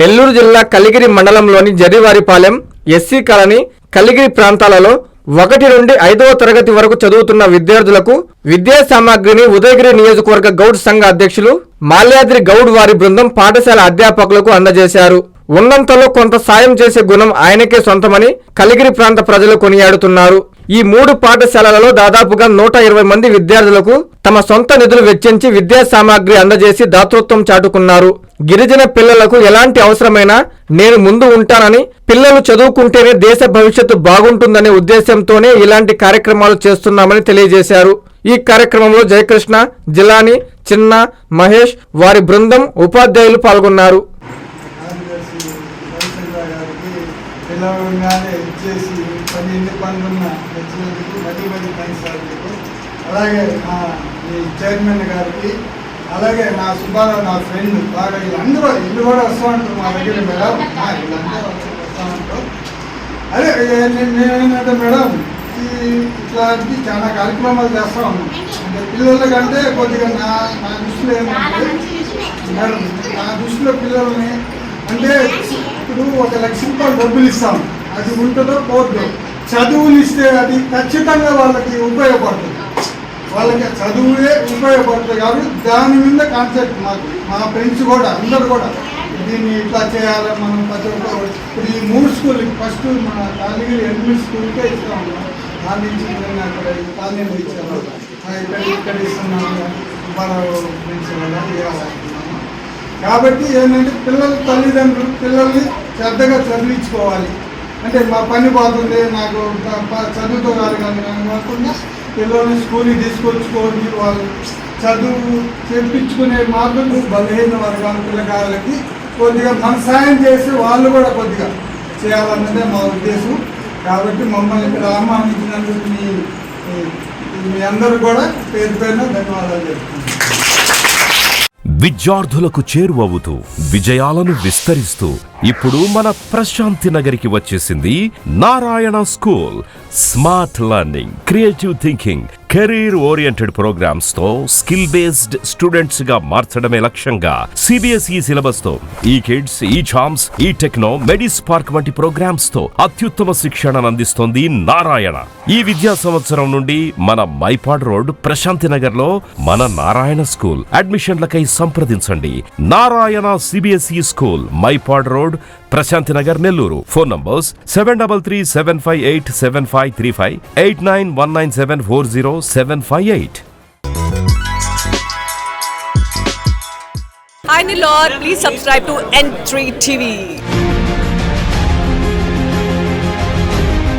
నెల్లూరు జిల్లా కలిగిరి మండలంలోని జరివారిపాలెం, SC colony, Kaligiri ప్రాంతాలలో 1 నుండి 5వ తరగతి వరకు చదువుతున్న విద్యార్థులకు విద్యా సామాగ్రిని ఉదయగిరి నియోజకవర్గ గౌడ్ సంఘ అధ్యక్షులు మాల్యాద్రి గౌడ్ వారి బృందం పాఠశాల అధ్యాపకులకు అందజేశారు. ఉన్నంతలో కొంత సాయం చేసే గుణం ఆయనకే సొంతమని కలిగిరి ప్రాంత ప్రజలు కొనియాడుతున్నారు. ఈ 3 పాఠశాలలలో దాదాపుగా 120 మంది విద్యార్థులకు తమ సొంత నిధులు వెచ్చించి విద్యా సామాగ్రి అందజేసి దాతృత్వం చాటుకున్నారు. గిరిజన పిల్లలకు ఎలాంటి అవసరమైనా నేను ముందు ఉంటానని, పిల్లలు చదువుకుంటేనే దేశ భవిష్యత్తు బాగుంటుందనే ఉద్దేశంతోనే ఇలాంటి కార్యక్రమాలు చేస్తున్నామని తెలియజేశారు. ఈ కార్యక్రమంలో జయకృష్ణ, జిలాని, చిన్న, మహేష్, వారి బృందం, ఉపాధ్యాయులు పాల్గొన్నారు. అలాగే మా చైర్మన్ గారికి, అలాగే నా సుబ్బారావు నా ఫ్రెండ్ బాగా వీళ్ళందరూ ఇల్లు కూడా వస్తూ ఉంటారు మా దగ్గర. మేడం వీళ్ళందరూ వస్తూ ఉంటారు. అదే నేనేంటంటే మేడం ఇట్లాంటి చాలా కార్యక్రమాలు చేస్తూ ఉన్నాం. అంటే పిల్లల కంటే కొద్దిగా నా దృష్టిలో ఏంటంటే మేడం, నా దృష్టిలో పిల్లల్ని అంటే ఇప్పుడు 1 లక్ష రూపాయలు డబ్బులు ఇస్తాం, అది ఉంటుందో పోతుందో. చదువులు ఇస్తే అది ఖచ్చితంగా వాళ్ళకి ఉపయోగపడుతుంది, వాళ్ళకి చదువులే ఉపయోగపడుతుంది. కాబట్టి దాని మీద కాన్సెప్ట్ మాకు మా ఫ్రెండ్స్ కూడా అందరూ కూడా దీన్ని ఇట్లా చేయాలి మనం ప్రతి ఒక్కరు. ఇప్పుడు ఈ 3 స్కూల్ ఫస్ట్ మన కలిగిరి ఎడ్మిన్ స్కూల్కే ఇస్తూ ఉన్నాం. దాని నుంచి అక్కడ కాలనీలో ఇచ్చాము, ఇక్కడ ఇస్తున్నాము, సుబ్బారావు ఫ్రెండ్స్ వల్ల ఇవ్వాలనుకున్నాము. కాబట్టి ఏంటంటే పిల్లల తల్లిదండ్రులు పిల్లల్ని శ్రద్ధగా చదివించుకోవాలి. అంటే మా పని పోతుంది, నాకు చదువుతో కాదు కానీ కాకుండా పిల్లల్ని స్కూల్కి తీసుకొచ్చుకోండి, వాళ్ళు చదువు చేయించుకునే మార్గం బలహీన వర్గాల పిల్లకాయలకి కొద్దిగా మన సాయం చేసి వాళ్ళు కూడా కొద్దిగా చేయాలన్నదే మా ఉద్దేశం. కాబట్టి మమ్మల్ని ఇక్కడ ఆహ్వానించినందుకు మీ అందరూ కూడా పేరు పేరున ధన్యవాదాలు చెప్తున్నాను. విద్యార్థులకు చేరువవుతూ విజయాలను విస్తరిస్తూ ఇప్పుడు మన ప్రశాంతి నగరికి వచ్చేసింది Narayana school. Smart learning, creative thinking, career oriented programmes తో స్కిల్ బేస్డ్ స్టూడెంట్స్ గా మార్చడమే లక్ష్యంగా సిబిఎస్ఈ సిలబస్ తో ఈ కిడ్స్, ఈ ఛామ్స్, ఈ టెక్నో, మెడిస్పార్క్ వంటి ప్రోగ్రామ్స్ తో అత్యుత్తమ శిక్షణను అందిస్తోంది నారాయణ. ఈ విద్యా సంవత్సరం నుండి మన మైపాడ్ రోడ్ ప్రశాంతి నగర్ లో మన నారాయణ స్కూల్. అడ్మిషన్లకై సంప్రదించండి. Narayana CBSE school, Mypad road, Prashanti Nagar, Nellore. Phone numbers 7337587535, 8919740758. Hi Nilor, please subscribe to N3 TV.